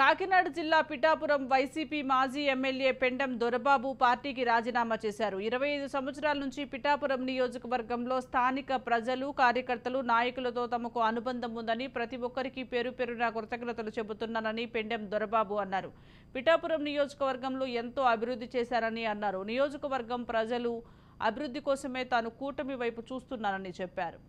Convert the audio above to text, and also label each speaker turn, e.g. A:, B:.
A: కాకినాడ జిల్లా పిఠాపురం వైసీపీ మాజీ ఎమ్మెల్యే పెండెం దొరబాబు పార్టీకి రాజీనామా చేశారు. 25 సంవత్సరాల నుంచి పిఠాపురం నియోజకవర్గంలో స్థానిక ప్రజలు, కార్యకర్తలు, నాయకులతో తమకు అనుబంధం ఉందని, ప్రతి ఒక్కరికి పేరు పేరున కృతజ్ఞతలు చెబుతున్నానని పెండెం దొరబాబు అన్నారు. పిఠాపురం నియోజకవర్గంలో ఎంతో అభివృద్ధి చేశారని అన్నారు. నియోజకవర్గం ప్రజలు అభివృద్ధి కోసమే తాను కూటమి వైపు చూస్తున్నానని చెప్పారు.